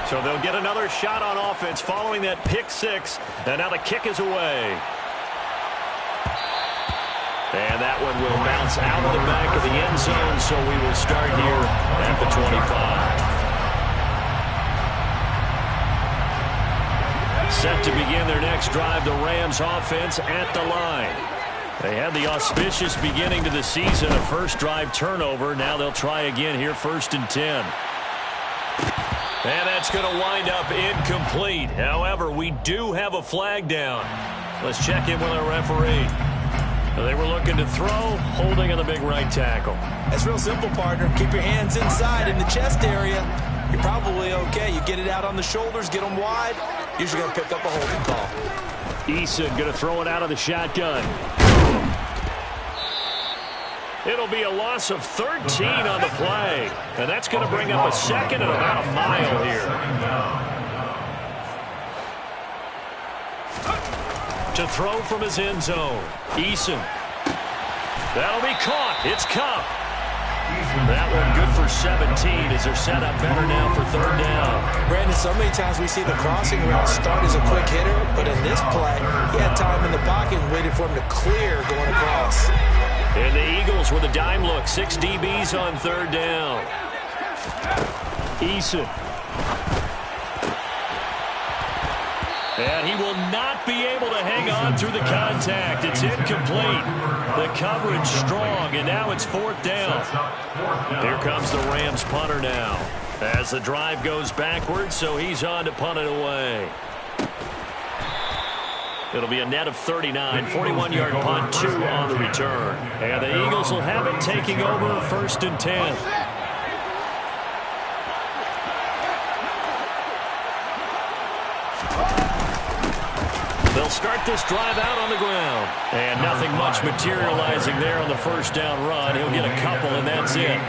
So they'll get another shot on offense following that pick six. And now the kick is away. And that one will bounce out of the back of the end zone, so we will start here at the 25. Set to begin their next drive, the Rams offense at the line. They had the auspicious beginning to the season, a first drive turnover. Now they'll try again here, 1st and 10. And that's going to wind up incomplete. However, we do have a flag down. Let's check in with our referee. They were looking to throw, holding on the big right tackle. That's real simple, partner. Keep your hands inside in the chest area. You're probably okay. You get it out on the shoulders, get them wide. Usually going to pick up a holding call. Eason going to throw it out of the shotgun. It'll be a loss of 13 on the play. And that's going to bring up a second and about a mile here. To throw from his end zone. Eason. That'll be caught. It's Cup. That one good for 17 as they're set up better now for 3rd down. Brandon, so many times we see the crossing route start as a quick hitter, but in this play, he had time in the pocket and waited for him to clear going across. And the Eagles with a dime look. 6 DBs on 3rd down. Eason. And he will not be able to hang on through the contact. It's incomplete. The coverage strong, and now it's 4th down. Here comes the Rams punter now. As the drive goes backwards, so he's on to punt it away. It'll be a net of 39, 41-yard punt, 2 on the return. And the Eagles will have it taking over 1st and 10. They'll start this drive out on the ground. And nothing much materializing there on the 1st down run. He'll get a couple, and that's it.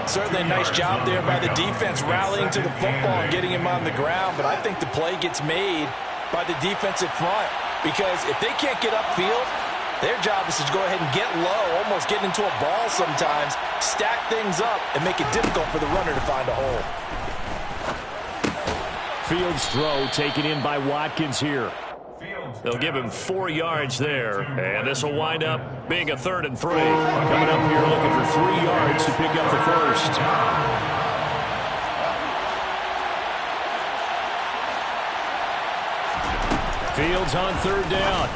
Certainly a nice job there by the defense rallying to the football and getting him on the ground. But I think the play gets made by the defensive front, because if they can't get upfield, their job is to go ahead and get low, almost get into a ball sometimes, stack things up, and make it difficult for the runner to find a hole. Fields' throw taken in by Watkins here. They'll give him 4 yards there, and this will wind up being a 3rd and 3. Coming up here looking for 3 yards to pick up the first. Fields on 3rd down.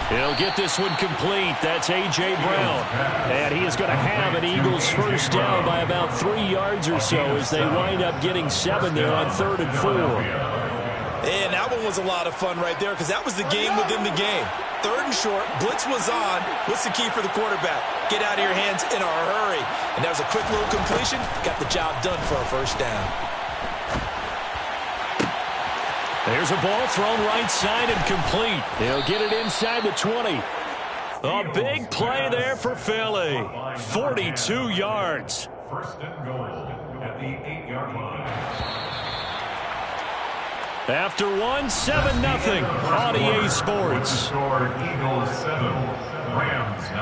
He'll get this one complete. That's A.J. Brown. And he is going to have an Eagles 1st down by about 3 yards or so as they wind up getting 7 there on 3rd and 4. And that one was a lot of fun right there, because that was the game within the game. 3rd and short, blitz was on. What's the key for the quarterback? Get out of your hands in a hurry. And that was a quick little completion. Got the job done for a 1st down. There's a ball thrown right side and complete. He'll get it inside the 20. A big play there for Philly. 42 yards. 1st and goal at the 8-yard line. After 1, 7-0 on EA Sports. Eagles 7, Rams 0.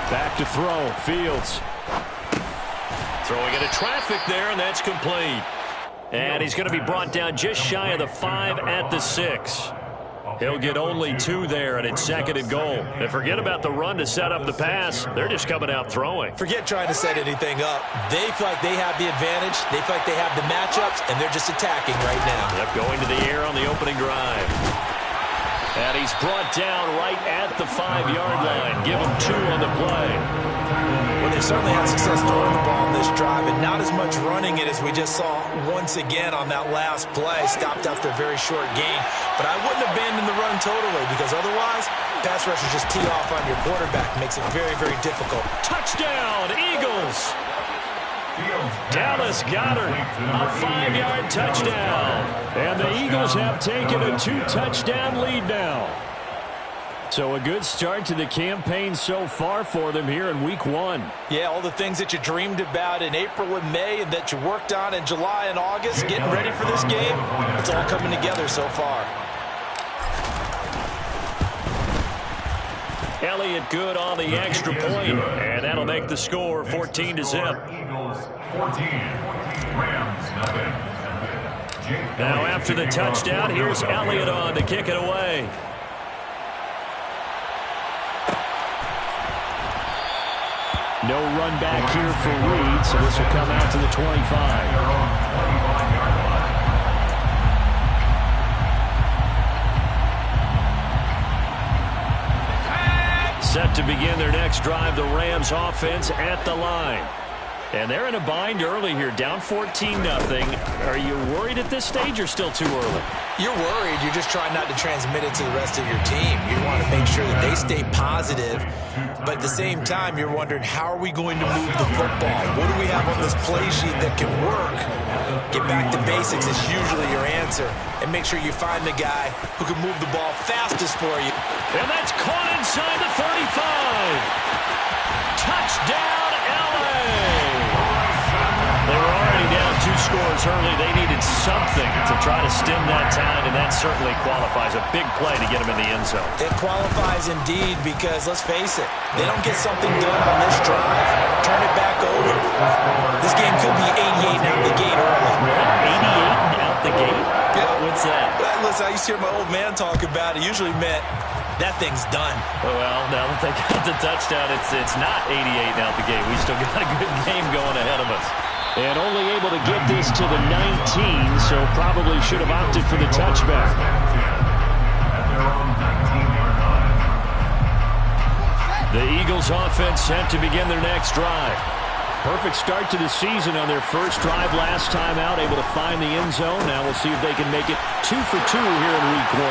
Back to throw, Fields. Throwing into traffic there, and that's complete. And he's going to be brought down just shy of the 5 at the 6. He'll get only 2 there, and it's 2nd and goal. And forget about the run to set up the pass. They're just coming out throwing. Forget trying to set anything up. They feel like they have the advantage. They feel like they have the matchups, and they're just attacking right now. Yep, going to the air on the opening drive. And he's brought down right at the 5-yard line. Give him 2 on the play. Well, they certainly had success throwing the ball on this drive, and not as much running it as we just saw once again on that last play. Stopped after a very short gain. But I wouldn't abandon the run totally, because otherwise, pass rushers just tee off on your quarterback. Makes it very, very difficult. Touchdown, Eagles! Dallas Goedert, a 5-yard touchdown. And the Eagles have taken a 2-touchdown lead now. So a good start to the campaign so far for them here in week 1. Yeah, all the things that you dreamed about in April and May and that you worked on in July and August, getting ready for this game, it's all coming together so far. Elliott good on the extra point, and that'll make the score 14-0. Eagles 14, Rams nothing. Now after the touchdown, here's Elliott on to kick it away. No run back here for Reed, so this will come out to the 25. Set to begin their next drive, the Rams offense at the line. And they're in a bind early here, down 14-0. Are you worried at this stage or still too early? You're worried. You're just trying not to transmit it to the rest of your team. You want to make sure that they stay positive, but at the same time, you're wondering, how are we going to move the football? What do we have on this play sheet that can work? Get back to basics is usually your answer, and make sure you find the guy who can move the ball fastest for you. And that's caught inside the 35. Touchdown, LA! They were already down 2 scores early. They needed something to try to stem that tide, and that certainly qualifies. A big play to get them in the end zone. It qualifies indeed because, let's face it, they don't get something done on this drive. Turn it back over. This game could be 88 out the gate early. 88 out the gate? Yeah. What's that? Well, listen, I used to hear my old man talk about it. Usually meant that thing's done. Well, now that they got the touchdown, it's not 88 out the gate. We still got a good game going ahead of us. And only able to get this to the 19, so probably should have opted for the touchback. The Eagles offense set to begin their next drive. Perfect start to the season on their first drive last time out, able to find the end zone. Now we'll see if they can make it 2 for 2 here in week 1.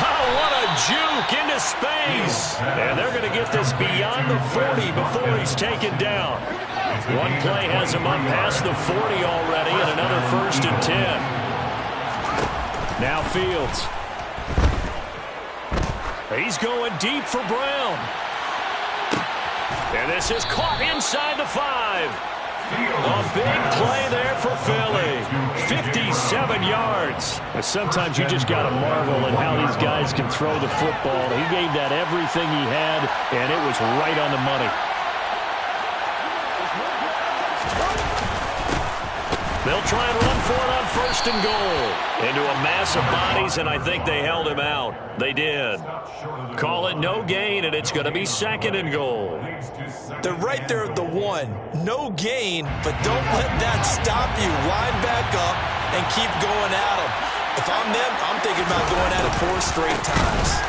Oh, what a juke into space. And they're going to get this beyond the 40 before he's taken down. One play has him up past the 40 already, and another 1st and 10. Now Fields. He's going deep for Brown. And this is caught inside the 5. A big play there for Philly. 57 yards. Sometimes you just got to marvel at how these guys can throw the football. He gave that everything he had, and it was right on the money. They'll try and run for it on 1st and goal. Into a mass of bodies, and I think they held him out. They did. Call it no gain, and it's going to be 2nd and goal. They're right there at the 1. No gain, but don't let that stop you. Line back up and keep going at them. If I'm them, I'm thinking about going at it 4 straight times.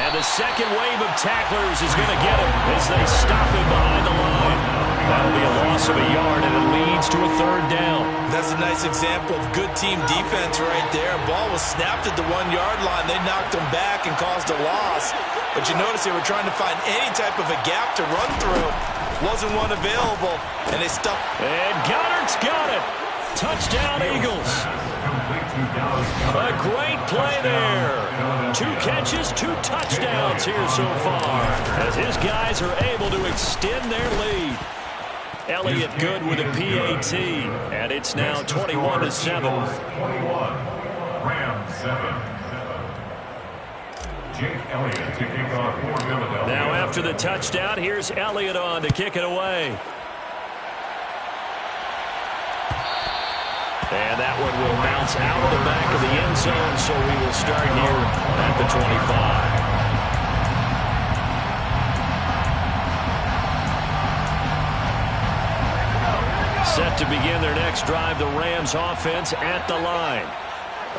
And the second wave of tacklers is going to get him as they stop him behind the line. That'll be a loss of a yard, and it leads to a 3rd down. That's a nice example of good team defense right there. Ball was snapped at the 1-yard line. They knocked him back and caused a loss. But you notice they were trying to find any type of a gap to run through. Wasn't one available, and they stuffed. And Goddard's got it. Touchdown, Eagles. A great play there. 2 catches, 2 touchdowns here so far, as his guys are able to extend their lead. Elliott good with a PAT, and it's now 21-7. 21, Rams 7. Jake Elliott to kick off for Philadelphia. Now after the touchdown, here's Elliott on to kick it away. And that one will bounce out of the back of the end zone, so we will start here at the 25. Set to begin their next drive, the Rams offense at the line.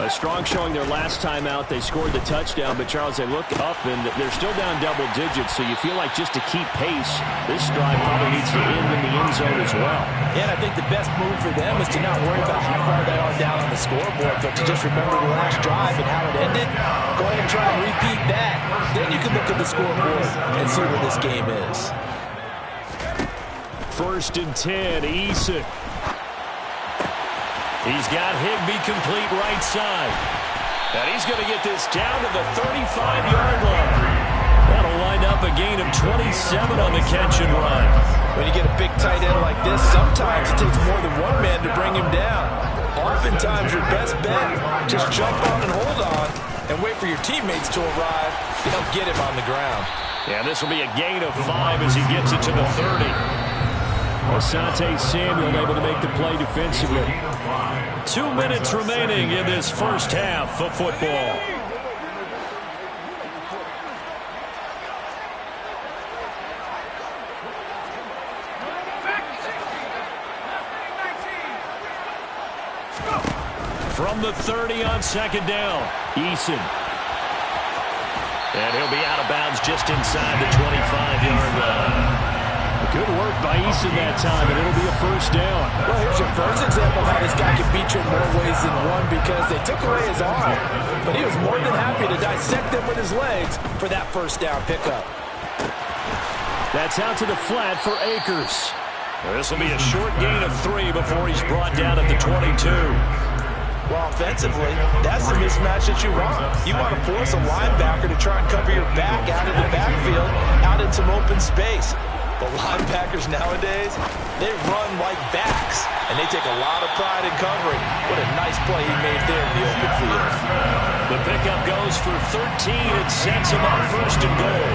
A strong showing their last time out. They scored the touchdown, but Charles, they look up and they're still down double digits, so you feel like just to keep pace, this drive probably needs to end in the end zone as well. Yeah, and I think the best move for them is to not worry about how far they are down on the scoreboard, but to just remember the last drive and how it ended. Go ahead and try and repeat that. Then you can look at the scoreboard and see where this game is. 1st and 10, Eason. He's got Higbee complete right side. And he's going to get this down to the 35-yard line. That'll wind up a gain of 27 on the catch and run. When you get a big tight end like this, sometimes it takes more than one man to bring him down. Oftentimes, your best bet, just jump on and hold on and wait for your teammates to arrive to help get him on the ground. Yeah, this will be a gain of 5 as he gets it to the 30. Asante Samuel able to make the play defensively. 2 minutes remaining in this first half of football. From the 30 on second down, Eason. And he'll be out of bounds just inside the 25-yard line. Good work by Eason that time, and it'll be a first down. Well, here's your first example of how this guy can beat you in more ways than one, because they took away his arm, but he was more than happy to dissect them with his legs for that first down pickup. That's out to the flat for Akers. This will be a short gain of 3 before he's brought down at the 22. Well, offensively, that's the mismatch that you want. You want to force a linebacker to try and cover your back out of the backfield, out in some open space. But linebackers nowadays, they run like backs, and they take a lot of pride in covering. What a nice play he made there in the open field. The pickup goes for 13 and sets him up first and goal.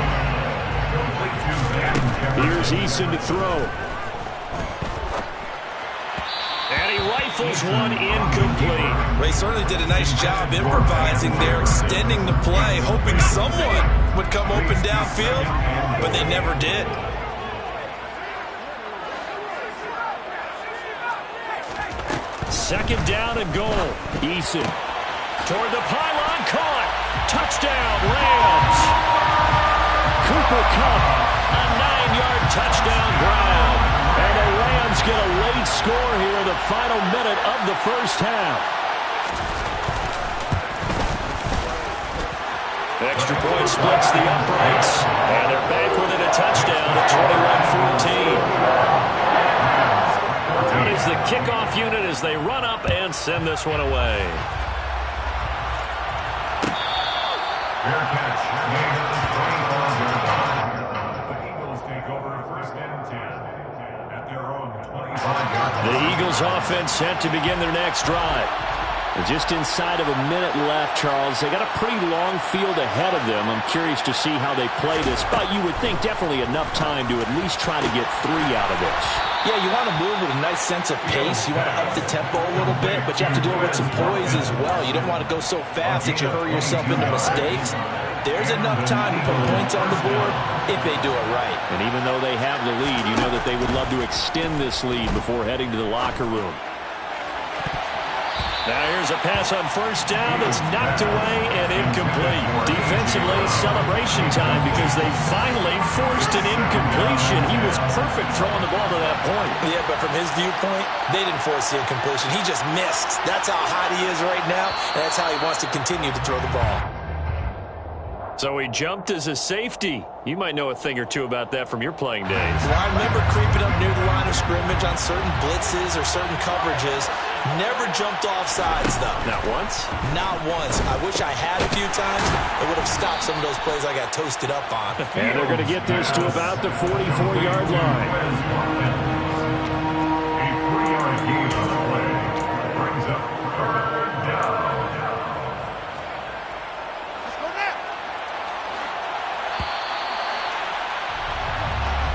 Here's Eason to throw. And he rifles one incomplete. They certainly did a nice job improvising there, extending the play, hoping someone would come open downfield, but they never did. Second down and goal. Eason toward the pylon, caught. Touchdown, Rams. Cooper Kupp, a 9-yard touchdown grab. And the Rams get a late score here in the final minute of the first half. Extra point splits the uprights. And they're back within a touchdown at 21-14. Out is the kickoff unit as they run up and send this one away. Fair catch. Made at the 25-yard line. The Eagles take over first and 10 at their own 25-yard line. The Eagles offense set to begin their next drive. Just inside of a minute left, Charles. They got a pretty long field ahead of them. I'm curious to see how they play this, but you would think definitely enough time to at least try to get 3 out of this. Yeah, you want to move with a nice sense of pace. You want to up the tempo a little bit, but you have to do it with some poise as well. You don't want to go so fast that you hurry yourself into mistakes. There's enough time to put points on the board if they do it right. And even though they have the lead, you know that they would love to extend this lead before heading to the locker room. Now here's a pass on first down that's knocked away and incomplete. Defensively, celebration time because they finally forced an incompletion. He was perfect throwing the ball to that point. Yeah, but from his viewpoint, they didn't force the incompletion. He just missed. That's how hot he is right now, and that's how he wants to continue to throw the ball. So he jumped as a safety. You might know a thing or two about that from your playing days. Well, I remember creeping up near the line of scrimmage on certain blitzes or certain coverages. Never jumped off sides, though. Not once? Not once. I wish I had a few times. It would have stopped some of those plays I got toasted up on. And they're going to get this to about the 44-yard line. A 3-yard gain on the play brings up third down.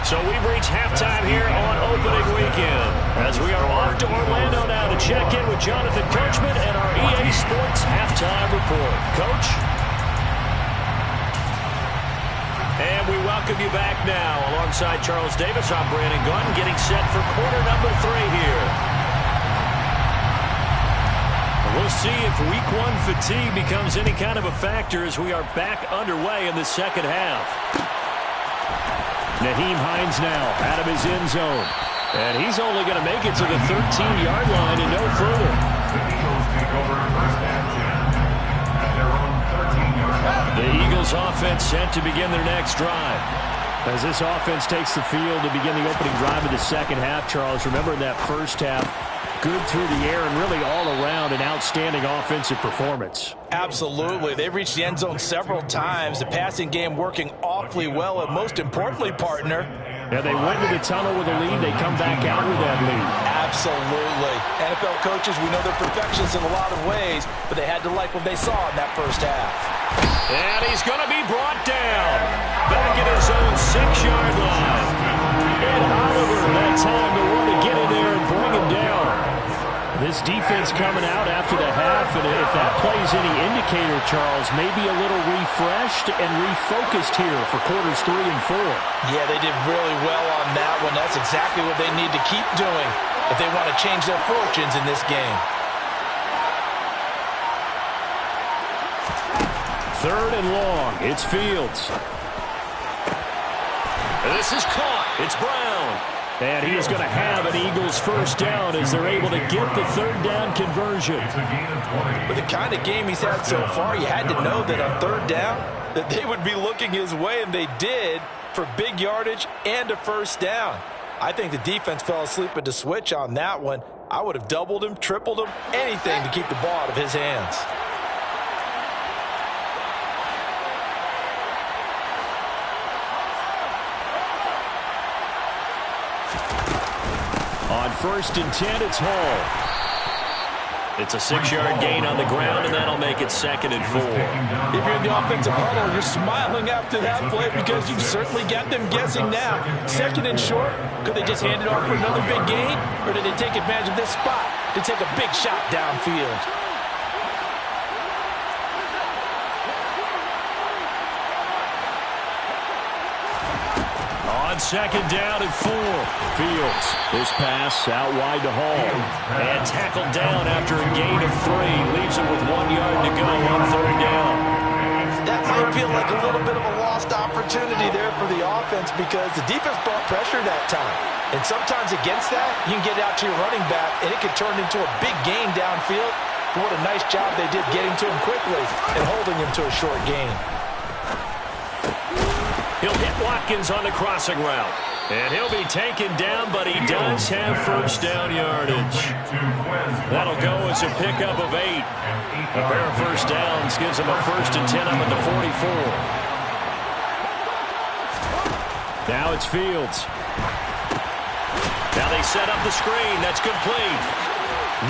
So we've reached halftime here on opening weekend as we are off to Orlando now to check in with Jonathan Coachman and our EA Sports halftime report. Coach? And we welcome you back now. Alongside Charles Davis, I'm Brandon Gunn, getting set for quarter number 3 here. We'll see if week 1 fatigue becomes any kind of a factor as we are back underway in the second half. Nyheim Hines now out of his end zone. And he's only going to make it to the 13-yard line and no further. The Eagles take over first and 10 at their own 13-yard line. The Eagles offense set to begin their next drive. As this offense takes the field to begin the opening drive of the second half, Charles, remember in that first half, Good through the air and really all around an outstanding offensive performance. Absolutely. They've reached the end zone several times. The passing game working awfully well, and most importantly, partner, yeah, they went to the tunnel with a lead. They come back out with that lead. Absolutely. NFL coaches, we know they're perfectionists in a lot of ways, but they had to like what they saw in that first half. And he's going to be brought down. Back at his own 6-yard line. And Oliver, that time to want to get in there and bring him down. This defense coming out after the half, and if that plays any indicator, Charles, maybe a little refreshed and refocused here for quarters 3 and 4. Yeah, they did really well on that one. That's exactly what they need to keep doing if they want to change their fortunes in this game. 3rd and long. It's Fields. This is caught. It's Brown. And he is going to have an Eagles first down as they're able to get the 3rd down conversion. With the kind of game he's had so far, you had to know that on 3rd down that they would be looking his way, and they did, for big yardage and a first down. I think the defense fell asleep at the switch on that one. I would have doubled him, tripled him, anything to keep the ball out of his hands. On 1st and 10, it's Hall. It's a 6-yard gain on the ground, and that'll make it 2nd and 4. If you're in the offensive huddle, you're smiling after that play because you've certainly got them guessing now. 2nd and short, could they just hand it off for another big gain? Or did they take advantage of this spot to take a big shot downfield? On 2nd down and 4. Fields. This pass out wide to Hall. And tackled down after a gain of 3. Leaves him with 1 yard to go on 3rd down. That might feel like a little bit of a lost opportunity there for the offense because the defense brought pressure that time. And sometimes against that, you can get out to your running back, and it could turn into a big gain downfield. What a nice job they did getting to him quickly and holding him to a short gain. He'll hit Watkins on the crossing route. And he'll be taken down, but he does have first down yardage. That'll go as a pickup of 8. A pair of first downs gives him a 1st and 10 up at the 44. Now it's Fields. Now they set up the screen. That's complete.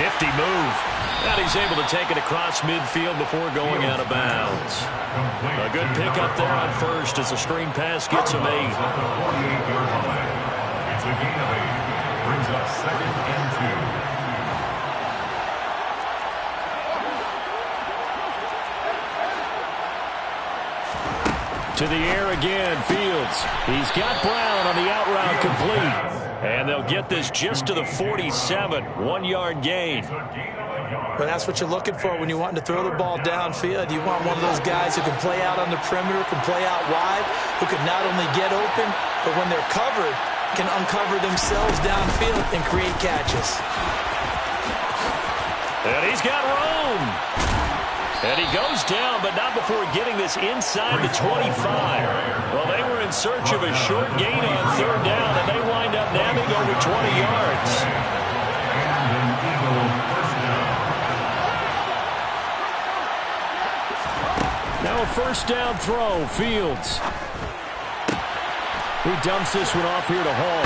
Nifty move. And he's able to take it across midfield before going out of bounds. A good pickup there on 1st as the screen pass gets him 8. It's a gain of 8. Brings up 2nd and 2. To the air again, Fields. He's got Brown on the out route complete. And they'll get this just to the 47. 1 yard gain. But that's what you're looking for when you're wanting to throw the ball downfield. You want one of those guys who can play out on the perimeter, can play out wide, who can not only get open, but when they're covered, can uncover themselves downfield and create catches. And he's got room. And he goes down, but not before getting this inside the 25. Well, they were in search of a short gain on 3rd down, and they wind up nabbing over 20 yards. And an Eagle first down. Now a first down throw, Fields. He dumps this one off here to Hall.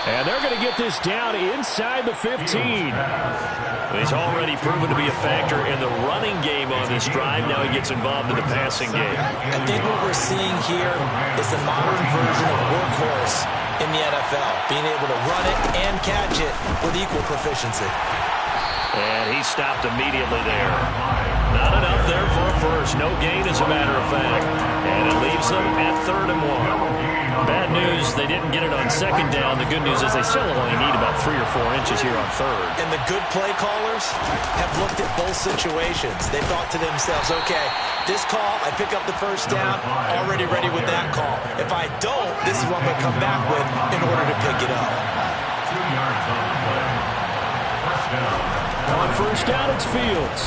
And they're going to get this down inside the 15. He's already proven to be a factor in the running game on this drive. Now he gets involved in the passing game. I think what we're seeing here is the modern version of workhorse in the NFL, being able to run it and catch it with equal proficiency. And he stopped immediately there. Not enough there for a first. No gain, as a matter of fact. And it leaves them at 3rd and 1. Bad news, they didn't get it on 2nd down. The good news is they still only need about 3 or 4 inches here on 3rd. And the good play callers have looked at both situations. They thought to themselves, okay, this call, I pick up the first down, already ready with that call. If I don't, this is what I'm going to come back with in order to pick it up. 2 yards on the play. First down. On first down, it's Fields.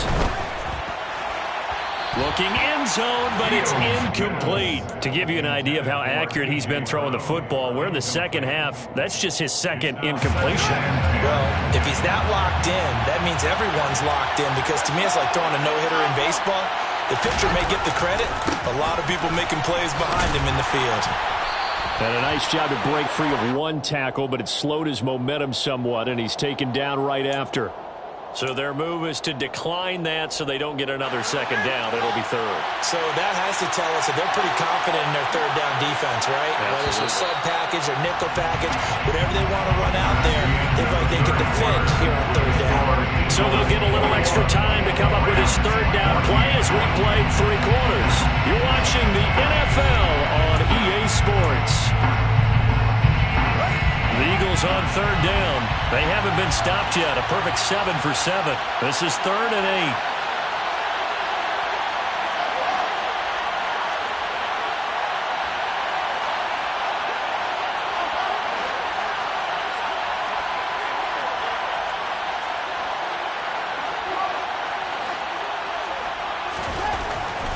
Looking end zone, but it's incomplete. To give you an idea of how accurate he's been throwing the football, we're in the second half. That's just his second incompletion. Well, if he's not locked in, that means everyone's locked in, because to me it's like throwing a no-hitter in baseball. The pitcher may get the credit. A lot of people making plays behind him in the field. And a nice job to break free of one tackle, but it slowed his momentum somewhat, and he's taken down right after. So their move is to decline that so they don't get another second down. It'll be third. So that has to tell us that they're pretty confident in their third down defense, right? Absolutely. Whether it's a sub package or nickel package, whatever they want to run out there, they feel like they can defend here on third down. So they'll get a little extra time to come up with his third down play as we played three quarters. You're watching the NFL on EA Sports. The Eagles on third down. They haven't been stopped yet. A perfect 7 for 7. This is 3rd and 8.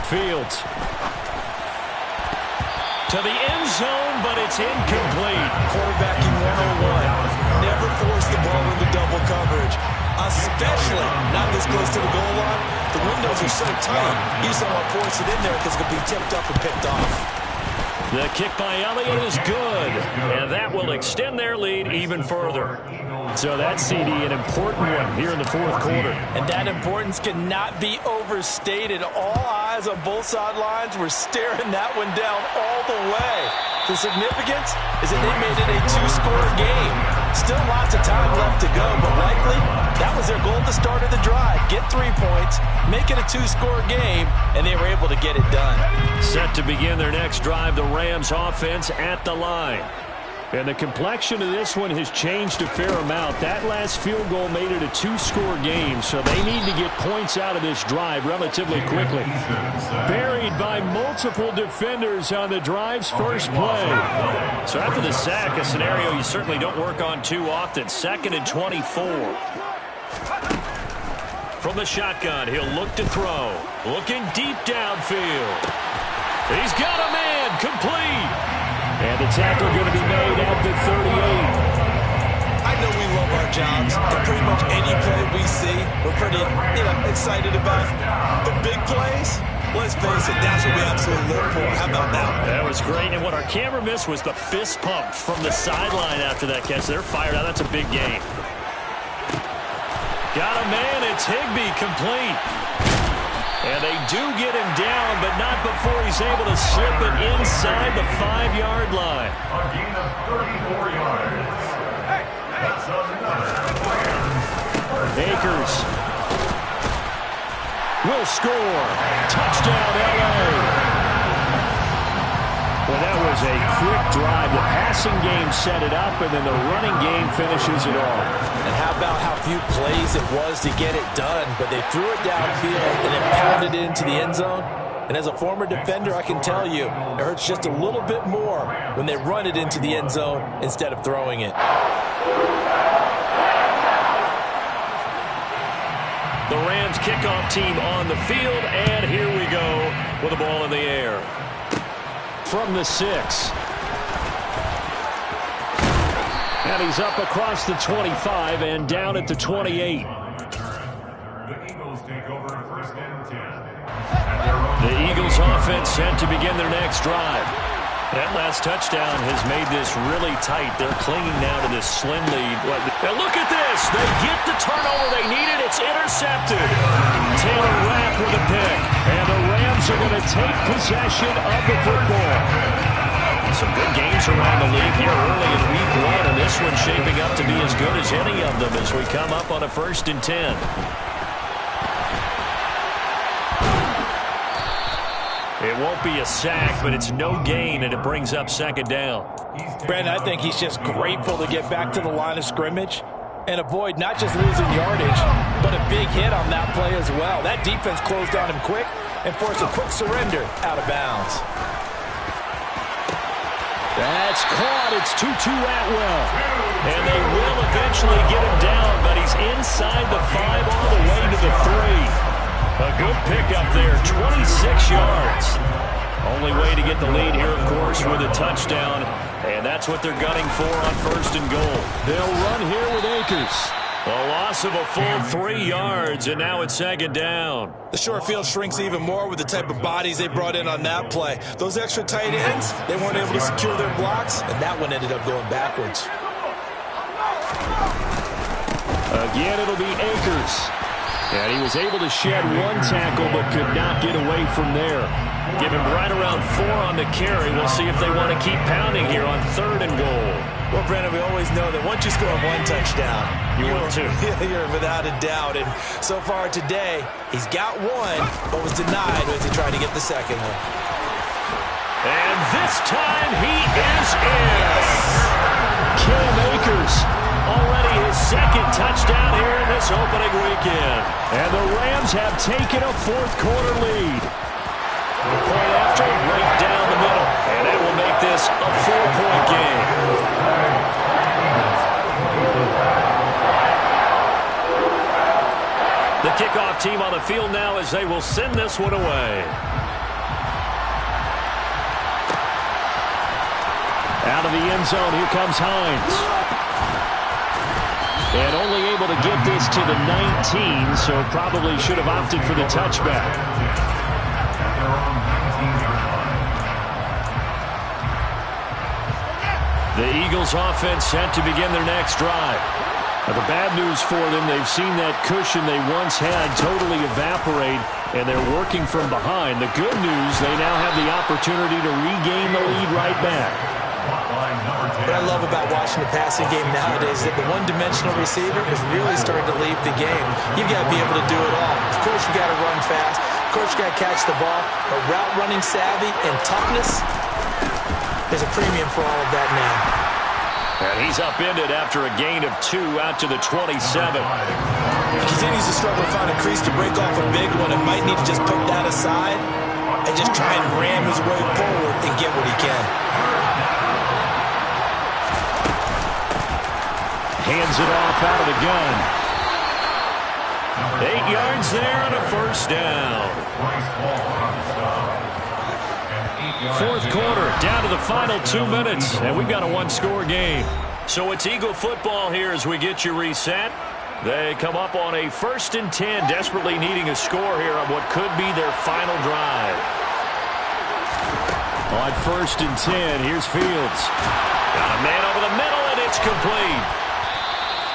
Fields to the end zone, but it's incomplete. Quarterbacking 101. Never force the ball into double coverage, especially not this close to the goal line. The windows are so tight, you just don't want to force it in there because it could be tipped up and picked off. The kick by Elliott is good, and that will extend their lead even further. So that's, CD, an important one here in the fourth quarter. And that importance cannot be overstated. All eyes on both sidelines were staring that one down all the way. The significance is that they made it a two-score game. Still lots of time left to go, but likely that was their goal at the start of the drive. Get 3 points, make it a two-score game, and they were able to get it done. Set to begin their next drive, the Rams offense at the line. And the complexion of this one has changed a fair amount. That last field goal made it a two-score game, so they need to get points out of this drive relatively quickly. Buried by multiple defenders on the drive's first play. So after the sack, a scenario you certainly don't work on too often. 2nd and 24. From the shotgun, he'll look to throw. Looking deep downfield. He's got a man, complete. And the tackle going to be made at the 38. I know we love our jobs, and pretty much any play we see, we're pretty, excited about. The big plays, let's face it, that's what we absolutely live for. How about that? That was great, and what our camera missed was the fist pump from the sideline after that catch. They're fired out. That's a big game. Got a man. It's Higbee, complete. And they do get him down, but not before he's able to slip it inside the 5-yard line. A gain of 34 yards. That's another. Akers will score. Touchdown, L.A. Well, that was a quick drive. The passing game set it up, and then the running game finishes it off. And how about how few plays it was to get it done, but they threw it downfield and then pounded it into the end zone. And as a former defender, I can tell you, it hurts just a little bit more when they run it into the end zone instead of throwing it. The Rams kickoff team on the field, and here we go with the ball in the air. From the 6. And he's up across the 25 and down at the 28. The Eagles take over 1st and 10. The Eagles offense set to begin their next drive. That last touchdown has made this really tight. They're clinging now to this slim lead. And look at this. They get the turnover they needed. It's intercepted. Taylor Rapp with a pick. And the Rams are going to take possession of the football. Some good games around the league here early in week 1. And this one's shaping up to be as good as any of them as we come up on a 1st and 10. It won't be a sack, but it's no gain, and it brings up 2nd down. Brandon, I think he's just grateful to get back to the line of scrimmage and avoid not just losing yardage, but a big hit on that play as well. That defense closed on him quick and forced a quick surrender out of bounds. That's caught. It's Tutu Atwell. And they will eventually get him down, but he's inside the 5 all the way to the 3. A good pickup there, 26 yards. Only way to get the lead here, of course, with a touchdown. And that's what they're gunning for on 1st and goal. They'll run here with Akers. A loss of a full 3 yards, and now it's 2nd down. The short field shrinks even more with the type of bodies they brought in on that play. Those extra tight ends, they weren't able to secure their blocks, and that one ended up going backwards. Again, it'll be Akers. And he was able to shed 1 tackle, but could not get away from there. Give him right around 4 on the carry. We'll see if they want to keep pounding here on 3rd and goal. Well, Brandon, we always know that once you score 1 touchdown, you're without a doubt. And so far today, he's got 1, but was denied as he tried to get the 2nd one. And this time he is in. Cam Akers, already his 2nd touchdown here in this opening weekend. And the Rams have taken a 4th quarter lead. The point after, right down the middle. And that will make this a 4-point game. The kickoff team on the field now as they will send this one away. Out of the end zone, here comes Hines. And only able to get this to the 19, so probably should have opted for the touchback. The Eagles offense set to begin their next drive. Now, the bad news for them, they've seen that cushion they once had totally evaporate, and they're working from behind. The good news, they now have the opportunity to regain the lead right back. What I love about watching the passing game nowadays is that the one-dimensional receiver is really starting to leave the game. You've got to be able to do it all. Of course, you've got to run fast. Of course, you've got to catch the ball. But route running savvy and toughness, there's a premium for all of that now. And he's upended after a gain of 2 out to the 27. He continues to struggle to find a crease to break off a big one and might need to just put that aside and just try and ram his way forward and get what he can. Hands it off out of the gun. 8 yards there and a 1st down. 4th quarter, down to the final 2 minutes, and we've got a 1-score game. So it's Eagle football here as we get you reset. They come up on a 1st and 10, desperately needing a score here on what could be their final drive. On 1st and 10, here's Fields. Got a man over the middle, and it's complete.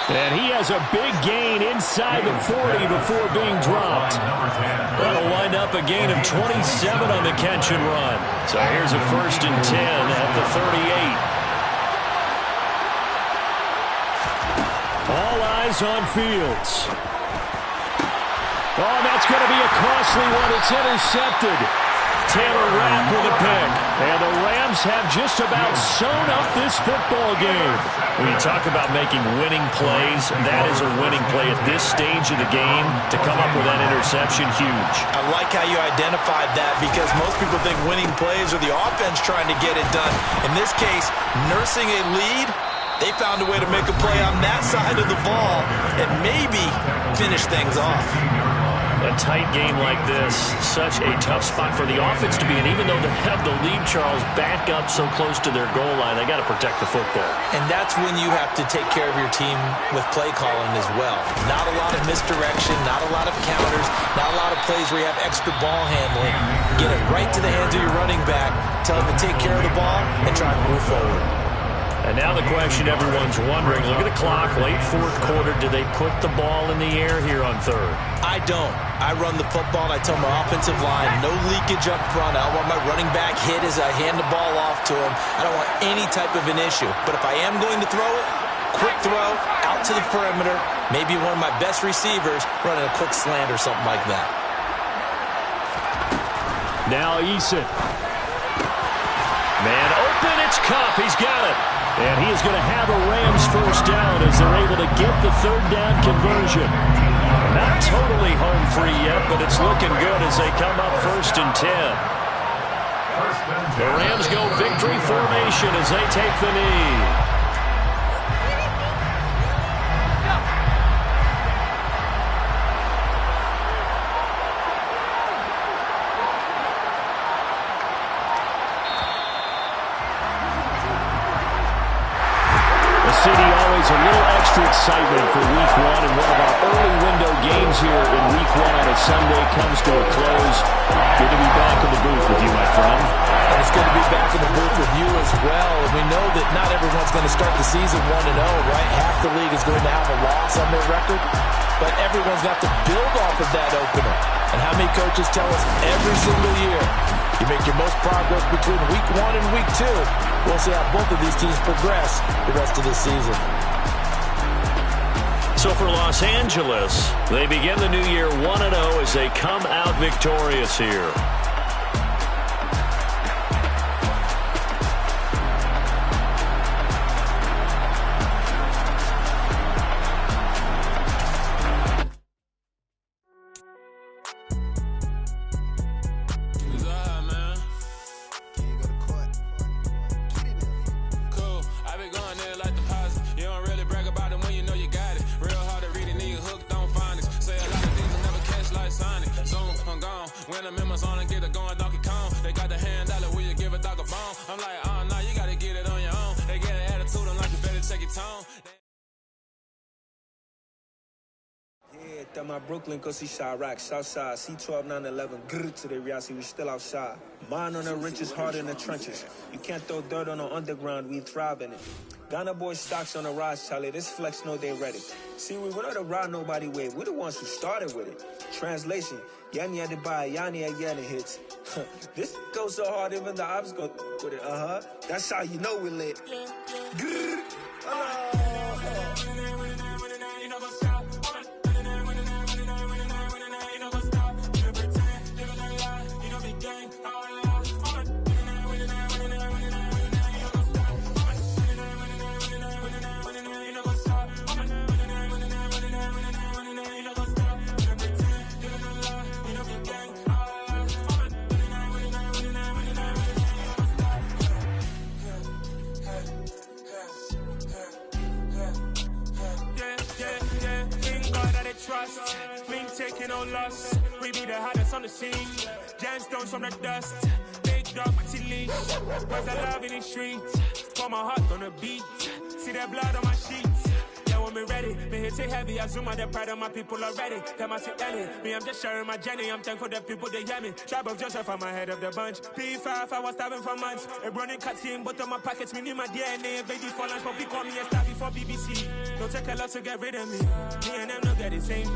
And he has a big gain inside the 40 before being dropped. That'll wind up a gain of 27 on the catch and run. So here's a 1st and 10 at the 38. All eyes on Fields. Oh, that's going to be a costly one. It's intercepted. Taylor Rapp with a pick. And the Rams have just about sewn up this football game. When you talk about making winning plays, that is a winning play at this stage of the game. To come up with that interception, huge. I like how you identified that because most people think winning plays are the offense trying to get it done. In this case, nursing a lead, they found a way to make a play on that side of the ball and maybe finish things off. A tight game like this, such a tough spot for the offense to be in. Even though they have the lead, Charles, back up so close to their goal line, they got to protect the football. And that's when you have to take care of your team with play calling as well. Not a lot of misdirection, not a lot of counters, not a lot of plays where you have extra ball handling. Get it right to the hands of your running back, tell him to take care of the ball, and try and move forward. And now the question everyone's wondering, look at the clock, late 4th quarter, do they put the ball in the air here on 3rd? I don't. I run the football and I tell my offensive line, no leakage up front. I don't want my running back hit as I hand the ball off to him. I don't want any type of an issue. But if I am going to throw it, quick throw, out to the perimeter, maybe one of my best receivers running a quick slant or something like that. Now Eason. Man open, it's Kupp. He's got it. And he is going to have a Rams 1st down as they're able to get the 3rd down conversion. Not totally home free yet, but it's looking good as they come up 1st and 10. The Rams go victory formation as they take the knee. City, always a little extra excitement for Week 1, and one of our early window games here in Week 1 on a Sunday comes to a close. Good to be back in the booth with you, my friend. And it's good to be back in the booth with you as well. And we know that not everyone's going to start the season 1-0, right? Half the league is going to have a loss on their record, but everyone's going to have to build off of that opener. And how many coaches tell us every single year, you make your most progress between Week 1 and Week 2. We'll see how both of these teams progress the rest of the season. So for Los Angeles, they begin the new year 1-0 as they come out victorious here. Brooklyn, go see Chirac, Southside, C12, 911, grrr to the Riasi, we still outside. Mine on the riches, hard in the trenches. You can't throw dirt on the underground, we thrive in it. Ghana boys stocks on the rise, Charlie, this flex know they ready. See, we not to ride nobody wave, we the ones who started with it. Translation, Yanni had to buy, Yanni again hits. This goes so hard, even the ops go with it, That's how you know we lit. Grrr, trust, we ain't taking no loss. We be the hottest on the scene. Gemstones from the dust. Big dog with your leash. Where's the love in the streets? Pour my heart on the beat. See that blood on my sheets. Yeah, when we ready, me hit it heavy. I zoom out the pride of my people already. Them I see Ellie. Me, I'm just sharing my journey. I'm thankful that people they hear me. Tribe of Joseph, I'm ahead of the bunch. P5, I was starving for months. A running cutscene, but on my pockets, me need my DNA. Baby for lunch, but we call me a star before BBC. Don't take a lot to get rid of me. Me and them don't get the same.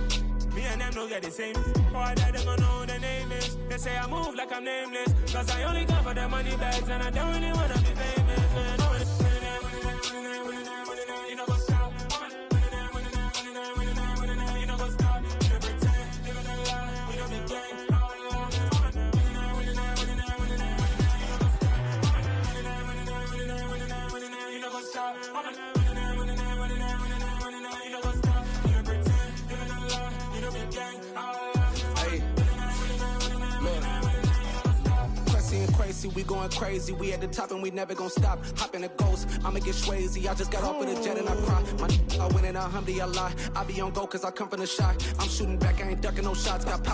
Me and them don't get the same. Boy, that them don't know who the name is. They say I move like I'm nameless. Cause I only come for the money bags and I don't really wanna be famous, man. You know what's up? You know what's up? You pretend, living a lie. You know the game. You know what's up? We going crazy, we at the top and we never gonna stop. Hop in a ghost, I'ma get swayzy. I just got off of the jet and I cry. My I win in a Humvee, I lie. I be on go cause I come from the shot. I'm shooting back, I ain't ducking no shots. Got power.